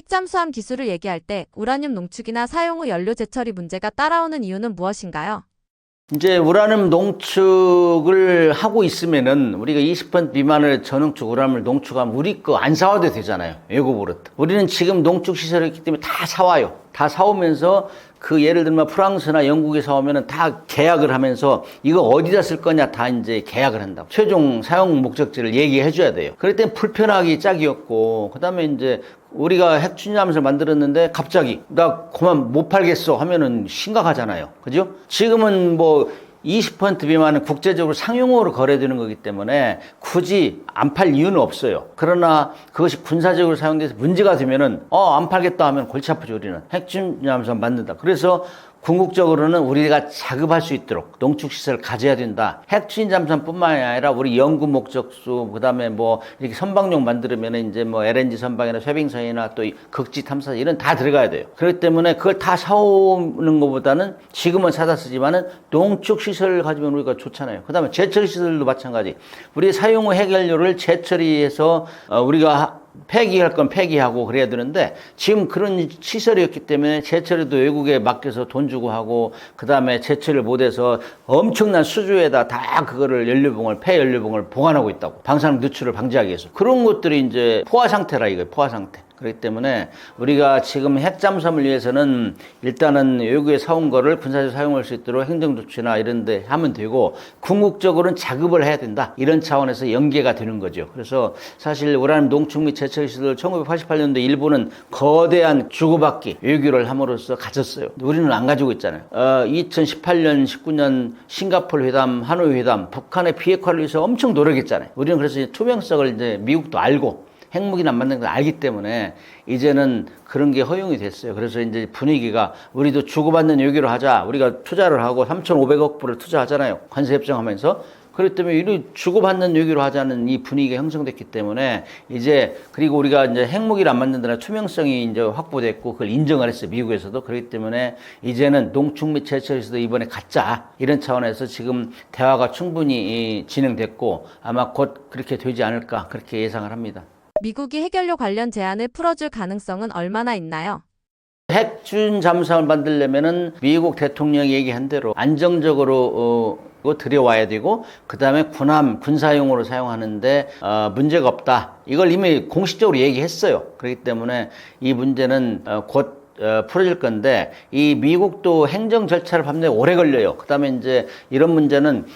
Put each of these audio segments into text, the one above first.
핵잠수함 기술을 얘기할 때 우라늄 농축이나 사용 후 연료 재처리 문제가 따라오는 이유는 무엇인가요? 이제 우라늄 농축을 하고 있으면은 우리가 20% 미만의 저농축 우라늄을 농축하면 우리 거 안 사와도 되잖아요. 외국으로. 우리는 지금 농축 시설이 있기 때문에 다 사와요. 다 사오면서 그 예를 들면 프랑스나 영국에 사오면은 다 계약을 하면서 이거 어디다 쓸 거냐 다 이제 계약을 한다고. 최종 사용 목적지를 얘기해 줘야 돼요. 그럴 땐 불편하기 짝이었고, 그 다음에 이제 우리가 핵추진하면서 만들었는데 갑자기 나 그만 못 팔겠어 하면은 심각하잖아요. 그죠? 지금은 뭐 20% 미만은 국제적으로 상용으로 거래되는 거기 때문에 굳이 안 팔 이유는 없어요. 그러나 그것이 군사적으로 사용돼서 문제가 되면은 안 팔겠다 하면 골치 아프죠. 우리는 핵추진하면서 만든다. 그래서 궁극적으로는 우리가 자급할 수 있도록 농축시설을 가져야 된다. 핵추진 잠수함뿐만이 아니라 우리 연구 목적수, 그 다음에 뭐 이렇게 선박용 만들면 이제 뭐 LNG 선박이나 쇄빙선이나 또 극지 탐사 이런 다 들어가야 돼요. 그렇기 때문에 그걸 다 사오는 것보다는 지금은 사다 쓰지만은 농축시설을 가지면 우리가 좋잖아요. 그 다음에 재처리시설도 마찬가지. 우리 사용 후 핵연료를 재처리해서 우리가 폐기할 건 폐기하고 그래야 되는데 지금 그런 시설이었기 때문에 재처리도 외국에 맡겨서 돈 주고 하고 그 다음에 재처리를 못해서 엄청난 수조에다 다 그거를 연료봉을 폐연료봉을 보관하고 있다고. 방사능 누출을 방지하기 위해서. 그런 것들이 이제 포화 상태라 이거예요. 포화 상태. 그렇기 때문에 우리가 지금 핵잠수함을 위해서는 일단은 외국에 사온 거를 군사적으로 사용할 수 있도록 행정조치나 이런 데 하면 되고 궁극적으로는 자급을 해야 된다. 이런 차원에서 연계가 되는 거죠. 그래서 사실 우라늄 농축 및 재처리 시설 1988년도 일본은 거대한 주고받기 외교를 함으로써 가졌어요. 우리는 안 가지고 있잖아요. 2018년, 19년 싱가포르 회담, 하노이 회담, 북한의 비핵화를 위해서 엄청 노력했잖아요. 우리는 그래서 투명성을 이제 미국도 알고 핵무기는 안 만드는 걸 알기 때문에 이제는 그런 게 허용이 됐어요. 그래서 이제 분위기가 우리도 주고받는 외교를 하자. 우리가 투자를 하고 3,500억 불을 투자하잖아요. 관세 협정하면서. 그렇기 때문에 이를 주고받는 외교로 하자는 이 분위기가 형성됐기 때문에 이제 그리고 우리가 이제 핵무기를 안 만든다는 투명성이 이제 확보됐고 그걸 인정을 했어요. 미국에서도. 그렇기 때문에 이제는 농축 및 재처리에서도 이번에 갖자. 이런 차원에서 지금 대화가 충분히 진행됐고 아마 곧 그렇게 되지 않을까 그렇게 예상을 합니다. 미국이 핵연료 관련 제한을 풀어줄 가능성은 얼마나 있나요? 핵추진 잠수함을 만들려면은 미국 대통령이 얘기한 대로 안정적으로 들여와야 되고 그 다음에 군사용으로 사용하는데 문제가 없다. 이걸 이미 공식적으로 얘기했어요. 그렇기 때문에 이 문제는 곧 풀어질 건데 이 미국도 행정 절차를 밟는데 오래 걸려요. 그 다음에 이제 이런 문제는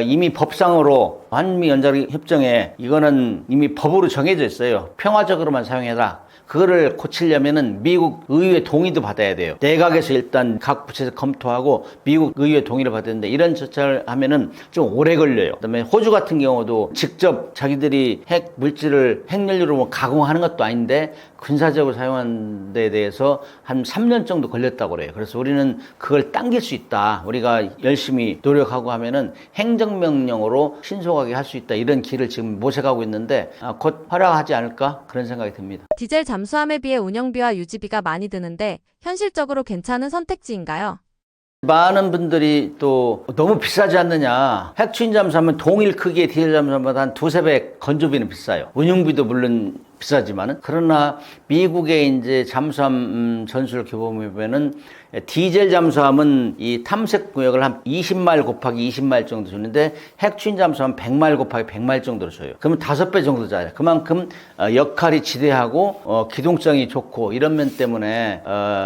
이미 법상으로 한미연장협정에 이거는 이미 법으로 정해져 있어요. 평화적으로만 사용해라. 그거를 고치려면은 미국 의회 동의도 받아야 돼요. 내각에서 일단 각 부처에서 검토하고 미국 의회 동의를 받아야 되는데 이런 절차를 하면은 좀 오래 걸려요. 그다음에 호주 같은 경우도 직접 자기들이 핵 물질을 핵연료로 뭐 가공하는 것도 아닌데 군사적으로 사용하는 데 대해서 한 3년 정도 걸렸다고 그래요. 그래서 우리는 그걸 당길 수 있다. 우리가 열심히 노력하고 하면은 행정명령으로 신속하게 할 수 있다. 이런 길을 지금 모색하고 있는데 곧 활용하지 않을까 그런 생각이 듭니다. 디젤 잠수함에 비해 운영비와 유지비가 많이 드는데 현실적으로 괜찮은 선택지인가요? 많은 분들이 또 너무 비싸지 않느냐. 핵추진 잠수함은 동일 크기의 디젤 잠수함보다 한 두세 배 건조비는 비싸요. 운영비도 물론 비싸지만은. 그러나 미국의 이제 잠수함 전술 교보면은 디젤 잠수함은 이 탐색 구역을 한 20마일 곱하기 20마일 정도 주는데 핵추진 잠수함은 100마일 곱하기 100마일 정도로 줘요. 그러면 5배 정도 짜요. 그만큼 역할이 지대하고 기동성이 좋고 이런 면 때문에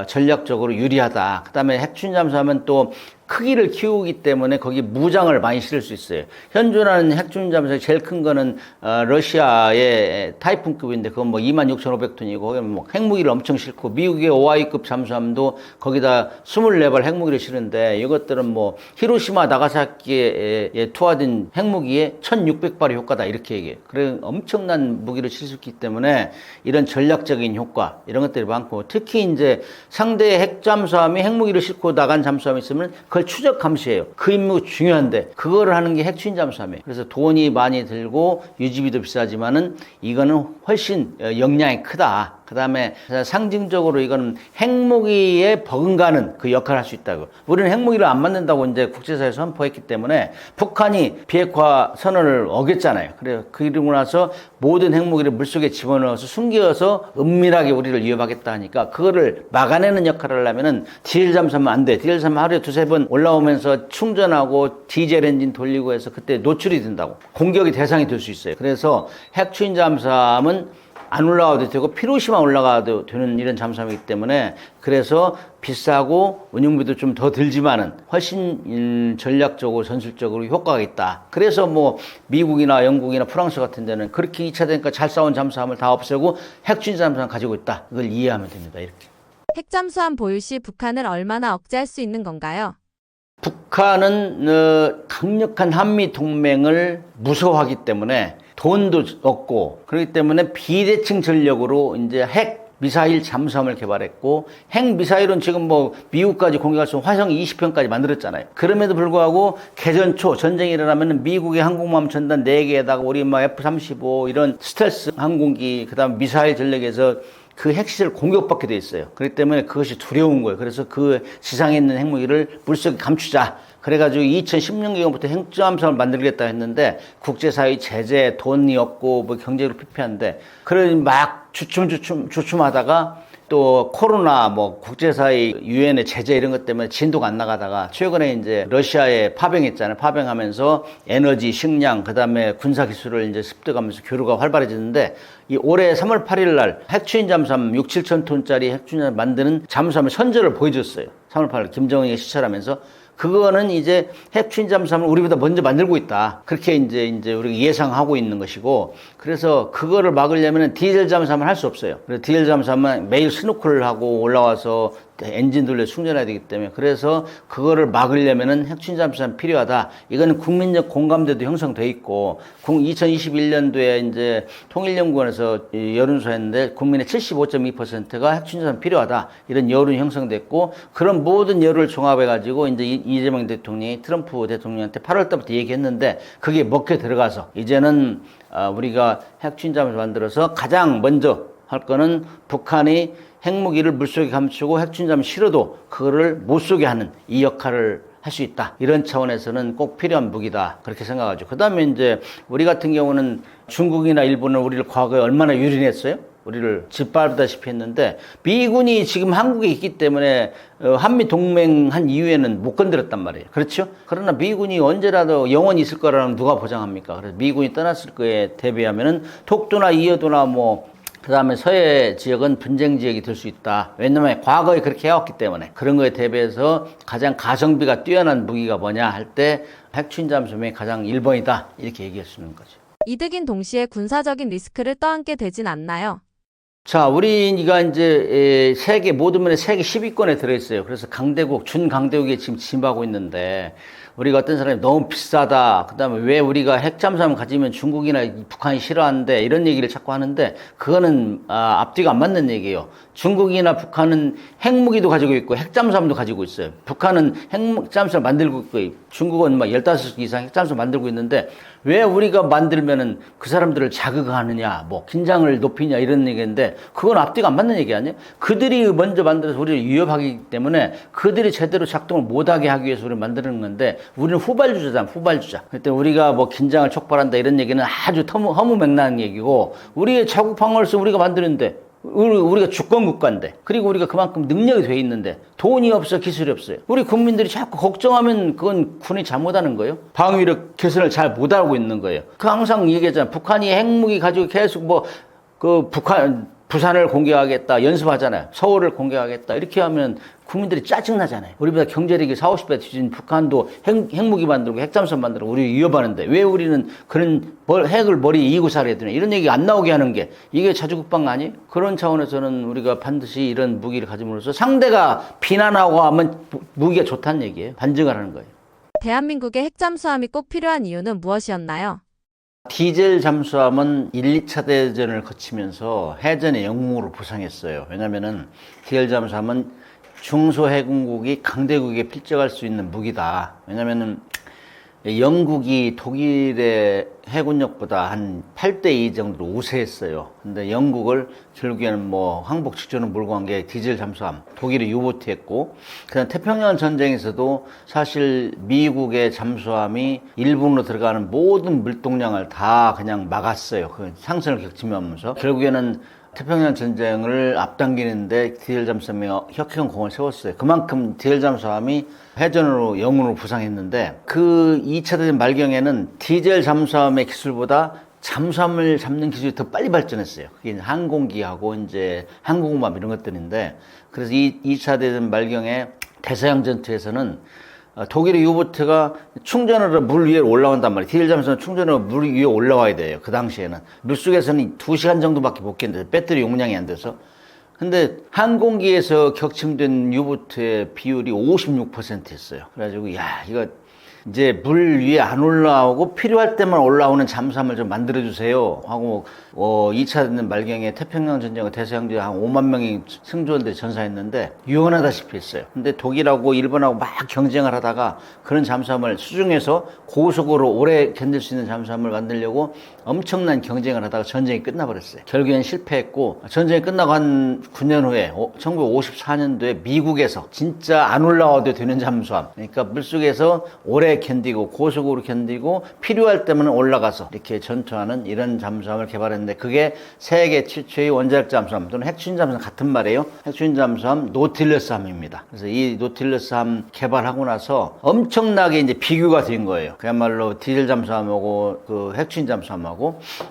전략적으로 유리하다. 그다음에 핵추진 잠수함은 또 크기를 키우기 때문에 거기 무장을 많이 실을 수 있어요. 현존하는 핵추진 잠수함 제일 큰 거는 러시아의 타이푼급인데 그건 뭐 26,500톤이고 거기 뭐 핵무기를 엄청 싣고 미국의 오하이급 잠수함도 거기다 24발 핵무기를 실은데 이것들은 뭐 히로시마 나가사키에 투하된 핵무기에 1,600발의 효과다 이렇게 얘기해요. 그래 엄청난 무기를 실 수 있기 때문에 이런 전략적인 효과 이런 것들이 많고 특히 이제 상대의 핵잠수함이 핵무기를 싣고 나간 잠수함이 있으면 그걸 추적 감시해요. 그 임무 중요한데 그거를 하는 게 핵추진 잠수함이에요. 그래서 돈이 많이 들고 유지비도 비싸지만은 이거는 훨씬 역량이 크다. 그 다음에 상징적으로 이건 핵무기에 버금가는 그 역할을 할 수 있다고. 우리는 핵무기를 안 만든다고 이제 국제사회에서 선포했기 때문에 북한이 비핵화 선언을 어겼잖아요. 그래서 그러고 나서 모든 핵무기를 물속에 집어넣어서 숨겨서 은밀하게 우리를 위협하겠다 하니까 그거를 막아내는 역할을 하려면은 디젤 잠수하면 안 돼. 디젤 잠수 하루에 두세 번 올라오면서 충전하고 디젤 엔진 돌리고 해서 그때 노출이 된다고. 공격의 대상이 될 수 있어요. 그래서 핵 추진 잠수함은 안 올라가도 되고 필요시만 올라가도 되는 이런 잠수함이기 때문에 그래서 비싸고 운영비도 좀 더 들지만은 훨씬 전략적으로 전술적으로 효과가 있다. 그래서 뭐 미국이나 영국이나 프랑스 같은 데는 그렇게 2차 대전까지 잘 싸운 잠수함을 다 없애고 핵추진 잠수함 가지고 있다. 이걸 이해하면 됩니다. 이렇게. 핵잠수함 보유 시 북한을 얼마나 억제할 수 있는 건가요? 북한은 강력한 한미 동맹을 무서워하기 때문에 돈도 없고 그렇기 때문에 비대칭 전력으로 이제 핵 미사일 잠수함을 개발했고 핵 미사일은 지금 뭐 미국까지 공격할 수 있는 화성 20편까지 만들었잖아요. 그럼에도 불구하고 개전 초 전쟁이 일어나면 미국의 항공모함 전단 4개에다가 우리 막 F-35 이런 스텔스 항공기 그다음 미사일 전력에서 그 핵시설 공격받게 돼 있어요. 그렇기 때문에 그것이 두려운 거예요. 그래서 그 지상에 있는 핵무기를 물속에 감추자. 그래가지고 2016년부터 핵잠수함을 만들겠다 했는데 국제사회 제재, 돈이 없고 뭐 경제로 피폐한데 그래 막 주춤하다가 또 코로나 뭐 국제사회 유엔의 제재 이런 것 때문에 진도가 안 나가다가 최근에 이제 러시아에 파병했잖아요. 파병하면서 에너지, 식량, 그다음에 군사 기술을 이제 습득하면서 교류가 활발해졌는데 이 올해 3월 8일 날 핵추진 잠수함 6, 7천 톤짜리 핵추진 만드는 잠수함의 선전을 보여줬어요. 3월 8일 김정은이 시찰하면서 그거는 이제 핵추진 잠수함을 우리보다 먼저 만들고 있다. 그렇게 이제 우리가 예상하고 있는 것이고, 그래서 그거를 막으려면 디젤 잠수함을 할 수 없어요. 그래서 디젤 잠수함은 매일 스노클을 하고 올라와서 엔진 돌려 충전해야 되기 때문에 그래서 그거를 막으려면은 핵추진 잠수함 필요하다. 이거는 국민적 공감대도 형성돼 있고 2021년도에 이제 통일연구원에서 여론조사했는데 국민의 75.2%가 핵추진 잠수함 필요하다. 이런 여론이 형성됐고 그런 모든 여론을 종합해 가지고 이제 이재명 대통령이 트럼프 대통령한테 8월 달부터 얘기했는데 그게 먹혀 들어가서 이제는 우리가 핵추진 잠수함을 만들어서 가장 먼저 할 거는 북한이 핵무기를 물속에 감추고 핵추진잠을 실어도 그거를 못 쏘게 하는 이 역할을 할 수 있다. 이런 차원에서는 꼭 필요한 무기다. 그렇게 생각하죠. 그 다음에 이제 우리 같은 경우는 중국이나 일본은 우리를 과거에 얼마나 유린했어요? 우리를 짓밟다시피 했는데 미군이 지금 한국에 있기 때문에 한미 동맹한 이후에는 못 건드렸단 말이에요. 그렇죠? 그러나 미군이 언제라도 영원히 있을 거라는 누가 보장합니까? 그래서 미군이 떠났을 거에 대비하면은 독도나 이어도나 뭐 그 다음에 서해 지역은 분쟁 지역이 될 수 있다. 왜냐면 과거에 그렇게 해왔기 때문에 그런 거에 대비해서 가장 가성비가 뛰어난 무기가 뭐냐 할 때 핵추진 잠수함이 가장 1번이다. 이렇게 얘기할 수 있는 거죠. 이득인 동시에 군사적인 리스크를 떠안게 되진 않나요? 자, 우리가 이제 세계 모든 면에 세계 10위권에 들어있어요. 그래서 강대국, 준강대국에 지금 침입하고 있는데 우리가 어떤 사람이 너무 비싸다. 그다음에 왜 우리가 핵잠수함을 가지면 중국이나 북한이 싫어하는데 이런 얘기를 자꾸 하는데 그거는 앞뒤가 안 맞는 얘기예요. 중국이나 북한은 핵무기도 가지고 있고 핵잠수함도 가지고 있어요. 북한은 핵잠수함 만들고 있고 중국은 막 15개 이상 핵잠수함 만들고 있는데 왜 우리가 만들면은 그 사람들을 자극하느냐, 뭐 긴장을 높이냐 이런 얘기인데 그건 앞뒤가 안 맞는 얘기 아니에요? 그들이 먼저 만들어서 우리를 위협하기 때문에 그들이 제대로 작동을 못하게 하기 위해서 우리를 만드는 건데 우리는 후발주자잖아, 후발주자. 그때 우리가 뭐 긴장을 촉발한다 이런 얘기는 아주 허무맹랑한 얘기고 우리의 자국 방어를 서 우리가 만드는데 우리가 주권국가인데 그리고 우리가 그만큼 능력이 돼 있는데 돈이 없어 기술이 없어요. 우리 국민들이 자꾸 걱정하면 그건 군이 잘못하는 거예요. 방위력 개선을 잘 못하고 있는 거예요. 그 항상 얘기하잖아요. 북한이 핵무기 가지고 계속 뭐 그 부산을 공격하겠다 연습하잖아요. 서울을 공격하겠다 이렇게 하면 국민들이 짜증나잖아요. 우리보다 경제력이 4, 50배 뒤진 북한도 핵무기 만들고 핵잠수함 만들고 우리 위협하는데 왜 우리는 그런 핵을 머리에 이고 살아야 되냐 이런 얘기 안 나오게 하는 게 이게 자주국방 아니에요? 그런 차원에서는 우리가 반드시 이런 무기를 가짐으로써 상대가 비난하고 하면 무기가 좋다는 얘기예요. 반증을 하는 거예요. 대한민국에 핵잠수함이 꼭 필요한 이유는 무엇이었나요? 디젤 잠수함은 1, 2차 대전을 거치면서 해전의 영웅으로 부상했어요. 왜냐면은 디젤 잠수함은 중소해군국이 강대국에 필적할 수 있는 무기다. 왜냐면은 영국이 독일의 해군력보다 한 8대2 정도로 우세했어요. 근데 영국을 결국에는 뭐 항복 직전으로 몰고 간 게 디젤 잠수함, 독일이 유보트였고, 그다음 태평양 전쟁에서도 사실 미국의 잠수함이 일본으로 들어가는 모든 물동량을 다 그냥 막았어요. 그 상승을 격침하면서 결국에는 태평양 전쟁을 앞당기는데 디젤 잠수함이 혁혁한 공을 세웠어요. 그만큼 디젤 잠수함이 해전으로 영웅으로 부상했는데, 그 2차 대전 말경에는 디젤 잠수함의 기술보다 잠수함을 잡는 기술이 더 빨리 발전했어요. 그게 이제 항공기하고 이제 항공모함 이런 것들인데, 그래서 이 2차 대전 말경에 대서양 전투에서는 독일의 유보트가 충전으로 물 위에 올라온단 말이에요. 디젤 잠수함은 충전으로 물 위에 올라와야 돼요. 그 당시에는. 물속에서는 2시간 정도밖에 못 견뎌요. 배터리 용량이 안 돼서. 근데 항공기에서 격침된 유보트의 비율이 56%였어요. 그래가지고, 야, 이거 이제 물 위에 안 올라오고 필요할 때만 올라오는 잠수함을 좀 만들어주세요 하고 2차 대전 말경에 태평양 전쟁과 대서양전에 한 5만 명이 승조원들이 전사했는데 유언하다시피 했어요. 근데 독일하고 일본하고 막 경쟁을 하다가 그런 잠수함을 수중에서 고속으로 오래 견딜 수 있는 잠수함을 만들려고 엄청난 경쟁을 하다가 전쟁이 끝나버렸어요. 결국엔 실패했고, 전쟁이 끝나고 한 9년 후에 1954년도에 미국에서 진짜 안 올라와도 되는 잠수함, 그러니까 물속에서 오래 견디고 고속으로 견디고 필요할 때만 올라가서 이렇게 전투하는 이런 잠수함을 개발했는데, 그게 세계 최초의 원자력 잠수함 또는 핵추진 잠수함 같은 말이에요. 핵추진 잠수함 노틸러스함입니다. 그래서 이 노틸러스함 개발하고 나서 엄청나게 이제 비교가 된 거예요. 그야말로 디젤 잠수함하고 그 핵추진 잠수함하고.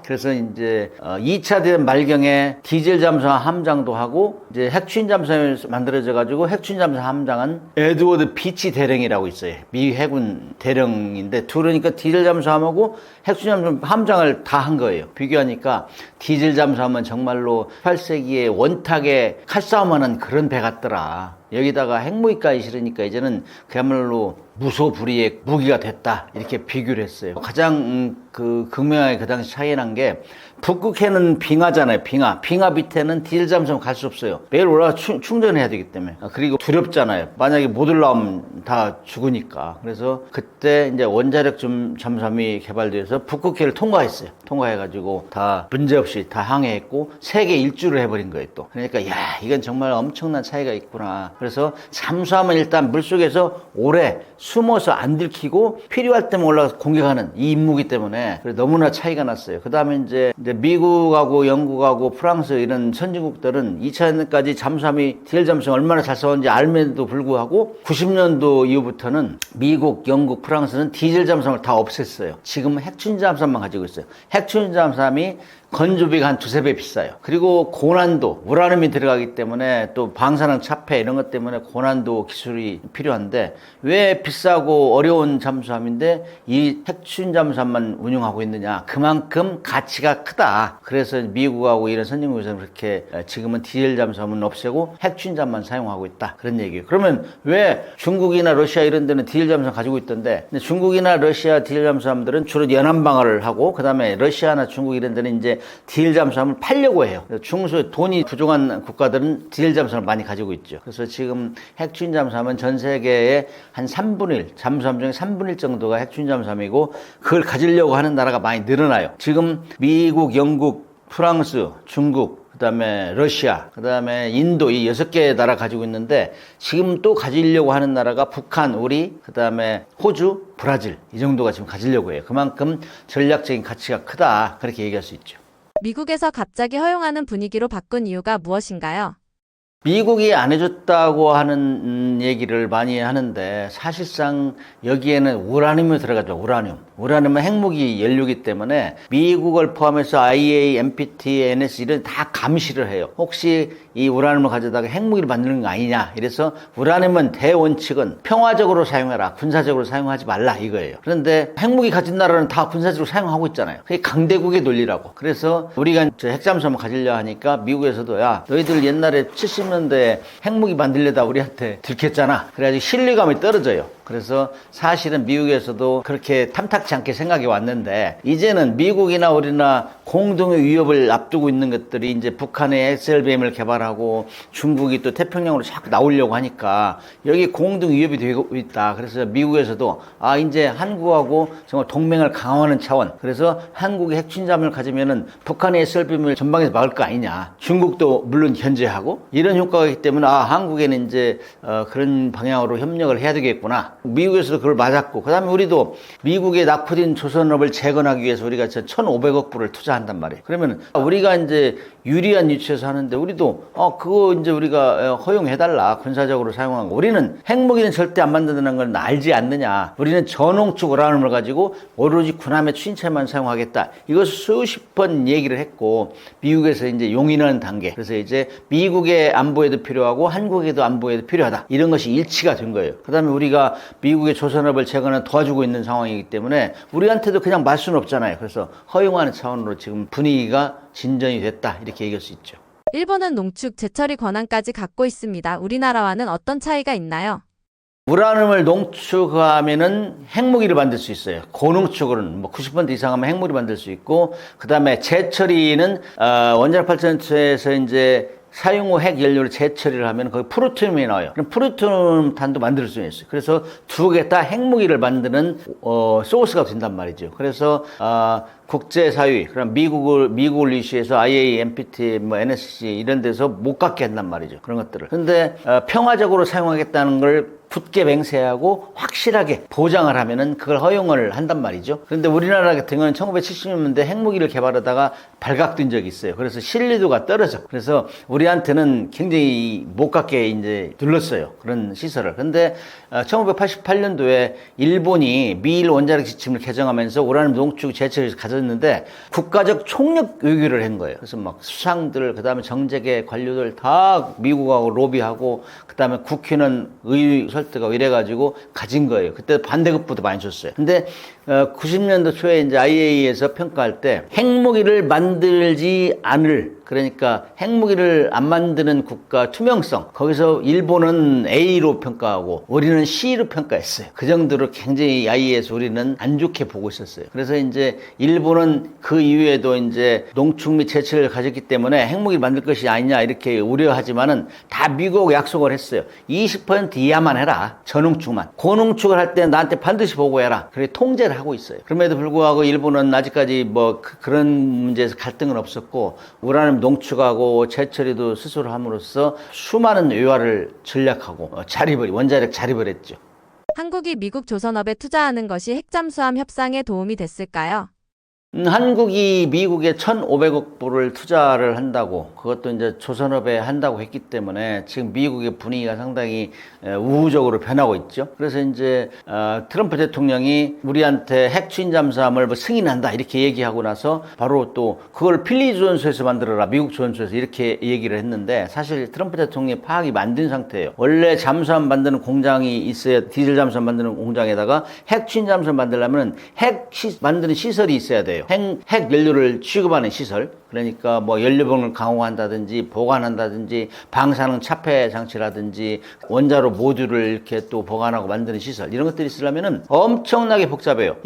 그래서 이제 2차 대전 말경에 디젤 잠수함 함장도 하고 이제 핵추진 잠수함이 만들어져 가지고 핵추진 잠수함 함장은 에드워드 비치 대령이라고 있어요. 미 해군 대령인데, 그러니까 디젤 잠수함하고 핵추진 잠수함 함장을 다 한 거예요. 비교하니까 디젤 잠수함은 정말로 8세기의 원탁에 칼싸움하는 그런 배 같더라. 여기다가 핵무기까지 실으니까 이제는 그야말로 무소불위의 무기가 됐다, 이렇게 비교를 했어요. 가장 그 극명하게 그 당시 차이 난 게, 북극해는 빙하잖아요. 빙하 밑에는 디젤 잠수함 갈 수 없어요. 매일 올라가 충전해야 되기 때문에. 그리고 두렵잖아요. 만약에 못 올라오면 다 죽으니까. 그래서 그때 이제 원자력 잠수함이 개발돼서 북극해를 통과했어요. 통과해가지고 다 문제없이 다 항해했고 세계 일주를 해버린 거예요 또. 그러니까 야, 이건 정말 엄청난 차이가 있구나. 그래서 잠수함은 일단 물속에서 오래 숨어서 안 들키고 필요할 때만 올라가서 공격하는 이 임무기 때문에 너무나 차이가 났어요. 그 다음에 이제 미국하고 영국하고 프랑스 이런 선진국들은 2차 대전까지 잠수함이 디젤 잠수함 얼마나 잘 싸웠는지 알면서도 불구하고 90년도 이후부터는 미국, 영국, 프랑스는 디젤 잠수함을 다 없앴어요. 지금은 핵추진 잠수함만 가지고 있어요. 핵추진 잠수함이 건조비가 한 2~3배 비싸요. 그리고 고난도, 우라늄이 들어가기 때문에 또 방사능 차폐 이런 것 때문에 고난도 기술이 필요한데, 왜 비싸고 어려운 잠수함인데 이 핵추진 잠수함만 운용하고 있느냐? 그만큼 가치가 크다. 그래서 미국하고 이런 선진국에서는 그렇게 지금은 디젤 잠수함은 없애고 핵추진 잠만 사용하고 있다. 그런 얘기예요. 그러면 왜 중국이나 러시아 이런 데는 디젤 잠수함 가지고 있던데, 근데 중국이나 러시아 디젤 잠수함들은 주로 연안 방어를 하고, 그 다음에 러시아나 중국 이런 데는 이제 디젤 잠수함을 팔려고 해요. 중소 돈이 부족한 국가들은 디젤 잠수함을 많이 가지고 있죠. 그래서 지금 핵추진 잠수함은 전 세계의 한 3분의 1, 잠수함 중에 3분의 1 정도가 핵추진 잠수함이고, 그걸 가지려고 하는 나라가 많이 늘어나요. 지금 미국, 영국, 프랑스, 중국, 그 다음에 러시아, 그 다음에 인도, 이 6개 나라 가지고 있는데, 지금 또 가지려고 하는 나라가 북한, 우리, 그 다음에 호주, 브라질, 이 정도가 지금 가지려고 해요. 그만큼 전략적인 가치가 크다, 그렇게 얘기할 수 있죠. 미국에서 갑자기 허용하는 분위기로 바꾼 이유가 무엇인가요? 미국이 안 해줬다고 하는 얘기를 많이 하는데, 사실상 여기에는 우라늄이 들어가죠. 우라늄은 핵무기 연료이기 때문에 미국을 포함해서 IA, NPT, NS 이런 다 감시를 해요. 혹시 이 우라늄을 가져다가 핵무기를 만드는 거 아니냐. 이래서 우라늄은 대원칙은 평화적으로 사용해라, 군사적으로 사용하지 말라, 이거예요. 그런데 핵무기 가진 나라는 다 군사적으로 사용하고 있잖아요. 그게 강대국의 논리라고. 그래서 우리가 핵잠수함을 가지려 하니까 미국에서도, 야, 너희들 옛날에 70년대에 핵무기 만들려다 우리한테 들켰잖아. 그래가지고 신뢰감이 떨어져요. 그래서 사실은 미국에서도 그렇게 탐탁치 않게 생각이 왔는데 이제는 미국이나 우리나 공동의 위협을 앞두고 있는 것들이 이제 북한의 SLBM을 개발하고 중국이 또 태평양으로 자꾸 나오려고 하니까 여기 공동 위협이 되고 있다. 그래서 미국에서도 이제 한국하고 정말 동맹을 강화하는 차원. 그래서 한국이 핵진잠을 가지면은 북한의 SLBM을 전방에서 막을 거 아니냐. 중국도 물론 견제하고 이런 효과가 있기 때문에 한국에는 이제 그런 방향으로 협력을 해야 되겠구나. 미국에서도 그걸 맞았고 그다음에 우리도 미국의 낙후된 조선업을 재건하기 위해서 우리가 1,500억 불을 투자한단 말이에요. 그러면 우리가 이제 유리한 위치에서 하는데 우리도 그거 이제 우리가 허용해달라. 군사적으로 사용한 거. 우리는 핵무기는 절대 안 만든다는 걸 알지 않느냐. 우리는 전홍축 우라늄을 가지고 오로지 군함의 추진체만 사용하겠다. 이것을 수십 번 얘기를 했고 미국에서 이제 용인하는 단계. 그래서 이제 미국의 안보에도 필요하고 한국에도 안보에도 필요하다. 이런 것이 일치가 된 거예요. 그다음에 우리가 미국의 조선업을 재건에 도와주고 있는 상황이기 때문에 우리한테도 그냥 말 수는 없잖아요. 그래서 허용하는 차원으로 지금 분위기가 진전이 됐다. 이렇게 얘기할 수 있죠. 일본은 농축 재처리 권한까지 갖고 있습니다. 우리나라와는 어떤 차이가 있나요? 우라늄을 농축하면은 핵무기를 만들 수 있어요. 고농축으로는 90% 이상 하면 핵무기를 만들 수 있고, 그 다음에 재처리는 원자력 발전소에서 이제 사용 후 핵 연료를 재처리를 하면 거기 플루토늄이 나와요. 그럼 플루토늄 탄도 만들 수 있어요. 그래서 두 개 다 핵무기를 만드는 소스가 된단 말이죠. 그래서 국제사회, 그럼 미국을 위시해서 IAEA, NPT, NSC 이런 데서 못 갖게 한단 말이죠. 그런 것들을. 근데 평화적으로 사용하겠다는 걸 굳게 맹세하고 확실하게 보장을 하면은 그걸 허용을 한단 말이죠. 그런데 우리나라 같은 경우는 1970년대 핵무기를 개발하다가 발각된 적이 있어요. 그래서 신뢰도가 떨어져. 그래서 우리한테는 굉장히 못 갖게 이제 둘렀어요. 그런 시설을. 근데 1988년도에 일본이 미일 원자력 지침을 개정하면서 우라늄 농축 재처리를 가졌는데 국가적 총력 외교를 한 거예요. 그래서 막 수상들, 그다음에 정재계 관료들 다 미국하고 로비하고, 그다음에 국회는 의회 설득하고 이래가지고 가진 거예요. 그때 반대급부도 많이 줬어요. 근데 90년도 초에 이제 IAEA에서 평가할 때 핵무기를 만들지 않을, 그러니까 핵무기를 안 만드는 국가 투명성, 거기서 일본은 A로 평가하고 우리는 C로 평가했어요. 그 정도로 굉장히 IAEA에서 우리는 안 좋게 보고 있었어요. 그래서 이제 일본은 그 이후에도 이제 농축 및 재처리를 가졌기 때문에 핵무기를 만들 것이 아니냐 이렇게 우려하지만은 다 미국 약속을 했어요. 20% 이하만 해라. 전농축만. 고농축을 할 때 나한테 반드시 보고해라. 그렇게 통제를 하고 있어요. 그럼에도 불구하고 일본은 아직까지 그런 문제에서 갈등은 없었고, 우라늄 농축하고 재처리도 스스로 함으로써 수많은 외화를 전략하고 원자력 자립을 했죠. 한국이 미국 조선업에 투자하는 것이 핵잠수함 협상에 도움이 됐을까요? 한국이 미국에 1,500억 불을 투자를 한다고, 그것도 이제 조선업에 한다고 했기 때문에 지금 미국의 분위기가 상당히 우호적으로 변하고 있죠. 그래서 이제 트럼프 대통령이 우리한테 핵 추진 잠수함을 승인한다 이렇게 얘기하고 나서 바로 또 그걸 필리 조선소에서 만들어라, 미국 조선소에서 이렇게 얘기를 했는데, 사실 트럼프 대통령이 파악이 만든 상태예요. 원래 잠수함 만드는 공장이 있어야, 디젤 잠수함 만드는 공장에다가 핵 추진 잠수함 만들려면 만드는 시설이 있어야 돼요. 핵 연료를 취급하는 시설. 그러니까 뭐 연료봉을 강화한다든지 보관한다든지 방사능 차폐 장치라든지 원자로 모듈을 이렇게 또 보관하고 만드는 시설, 이런 것들이 있으려면은 엄청나게 복잡해요.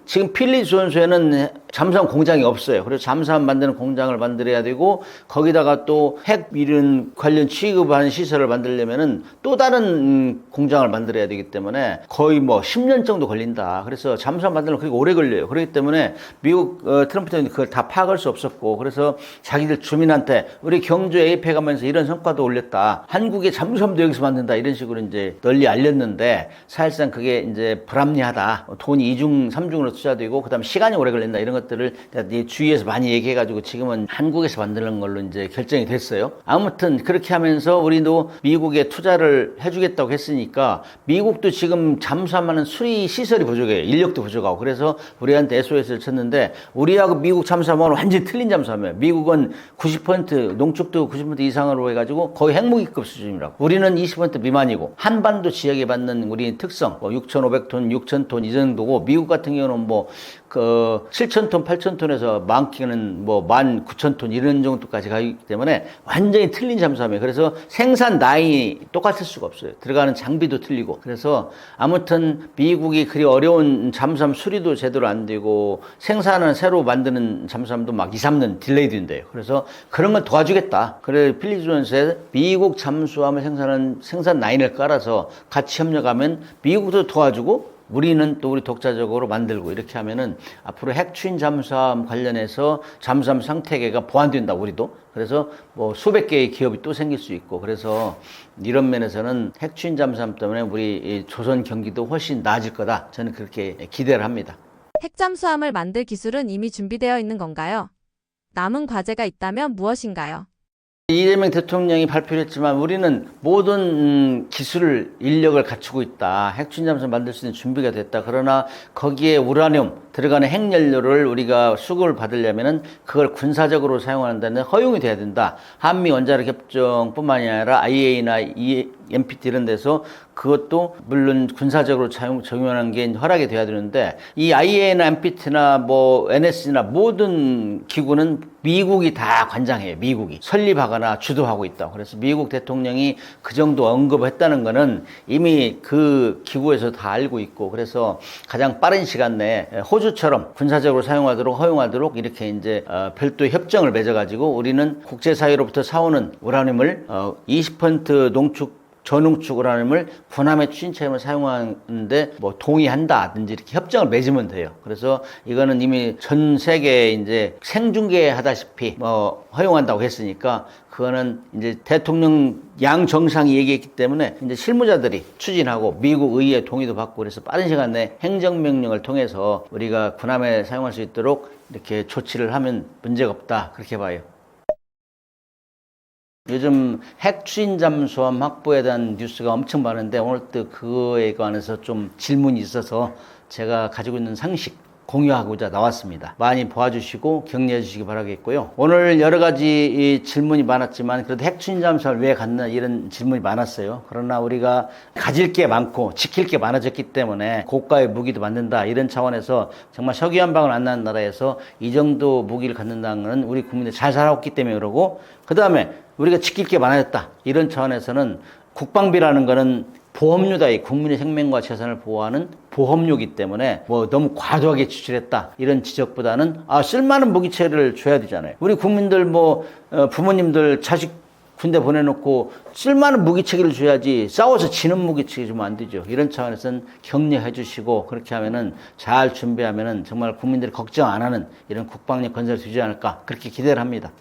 지금 필리 조선소에는 잠수함 공장이 없어요. 그래서 잠수함 만드는 공장을 만들어야 되고, 거기다가 또 핵 이런 관련 취급하는 시설을 만들려면은 또 다른 공장을 만들어야 되기 때문에 거의 10년 정도 걸린다. 그래서 잠수함 만들면 그렇게 오래 걸려요. 그렇기 때문에 미국 트럼프 대통령이 그걸 다 파악할 수 없었고, 그래서 자기들 주민한테 우리 경주 에이펙 하면서 이런 성과도 올렸다. 한국의 잠수함도 여기서 만든다. 이런 식으로 이제 널리 알렸는데, 사실상 그게 이제 불합리하다. 돈이 2중, 3중으로 투자되고, 그 다음에 시간이 오래 걸린다. 이런 것들을 주위에서 많이 얘기해가지고 지금은 한국에서 만드는 걸로 이제 결정이 됐어요. 아무튼 그렇게 하면서 우리도 미국에 투자를 해주겠다고 했으니까, 미국도 지금 잠수함하는 수리 시설이 부족해요. 인력도 부족하고. 그래서 우리한테 SOS를 쳤는데, 우리하고 미국 잠수함은 완전히 틀린 잠수함이에요. 때문에 미국은 90% 농축도 90% 이상으로 해가지고 거의 핵무기급 수준이라고. 우리는 20% 미만이고 한반도 지역에 받는 우리 특성 6,500톤, 6,000톤 이 정도고 미국 같은 경우는 7,000톤, 8,000톤에서 많게는 19,000톤 이런 정도까지 가기 때문에 완전히 틀린 잠수함이에요. 그래서 생산 라인이 똑같을 수가 없어요. 들어가는 장비도 틀리고. 그래서 아무튼 미국이 그리 어려운 잠수함 수리도 제대로 안 되고 생산은 새로 만드는 잠수함도 막 2, 3년 딜레이 된대요. 그래서 그런 걸 도와주겠다. 그래 필립 존스에 미국 잠수함을 생산 라인을 깔아서 같이 협력하면 미국도 도와주고 우리는 또 우리 독자적으로 만들고 이렇게 하면은 앞으로 핵추인 잠수함 관련해서 잠수함 생태계가 보완된다, 우리도. 그래서 수백 개의 기업이 또 생길 수 있고, 그래서 이런 면에서는 핵추인 잠수함 때문에 우리 조선 경기도 훨씬 나아질 거다. 저는 그렇게 기대를 합니다. 핵잠수함을 만들 기술은 이미 준비되어 있는 건가요? 남은 과제가 있다면 무엇인가요? 이재명 대통령이 발표를 했지만 우리는 모든 기술을, 인력을 갖추고 있다. 핵추진 잠수함 만들 수 있는 준비가 됐다. 그러나 거기에 우라늄 들어가는 핵연료를 우리가 수급을 받으려면은 그걸 군사적으로 사용하는 데는 허용이 돼야 된다. 한미 원자력 협정뿐만이 아니라 IAEA나 NPT 이런 데서 그것도 물론 군사적으로 적용하는 게 허락이 돼야 되는데 이 IAEA나 NPT나 NSC나 모든 기구는 미국이 다 관장해요. 미국이 설립하거나 주도하고 있다. 그래서 미국 대통령이 그 정도 언급했다는 거는 이미 그 기구에서 다 알고 있고, 그래서 가장 빠른 시간 내에 호주처럼 군사적으로 사용하도록 허용하도록 이렇게 이제 별도 협정을 맺어가지고 우리는 국제사회로부터 사오는 우라늄을 20% 농축 저농축 우라늄을 군함의 추진체험을 사용하는데 동의한다든지 이렇게 협정을 맺으면 돼요. 그래서 이거는 이미 전 세계에 이제 생중계하다시피 허용한다고 했으니까 그거는 이제 대통령 양 정상이 얘기했기 때문에 이제 실무자들이 추진하고 미국 의회 동의도 받고 그래서 빠른 시간 내에 행정명령을 통해서 우리가 군함에 사용할 수 있도록 이렇게 조치를 하면 문제가 없다. 그렇게 봐요. 요즘 핵추진 잠수함 확보에 대한 뉴스가 엄청 많은데 오늘 또 그거에 관해서 좀 질문이 있어서 제가 가지고 있는 상식 공유하고자 나왔습니다. 많이 봐주시고 격려해 주시기 바라겠고요. 오늘 여러 가지 질문이 많았지만 그래도 핵추진 잠수함을 왜 갖나 이런 질문이 많았어요. 그러나 우리가 가질 게 많고 지킬 게 많아졌기 때문에 고가의 무기도 만든다 이런 차원에서 정말 석유 한 방울 안 나는 나라에서 이 정도 무기를 갖는다는 건 우리 국민들이 잘 살아왔기 때문에 그러고, 그 다음에 우리가 지킬 게 많아졌다 이런 차원에서는 국방비라는 거는 보험료다. 이 국민의 생명과 재산을 보호하는 보험료이기 때문에 너무 과도하게 지출했다 이런 지적보다는 쓸만한 무기체를 줘야 되잖아요. 우리 국민들 부모님들 자식 군대 보내놓고 쓸만한 무기체계를 줘야지 싸워서 지는 무기체계 주면 안 되죠. 이런 차원에서는 격려해 주시고 그렇게 하면은 잘 준비하면은 정말 국민들이 걱정 안 하는 이런 국방력 건설이 되지 않을까 그렇게 기대를 합니다.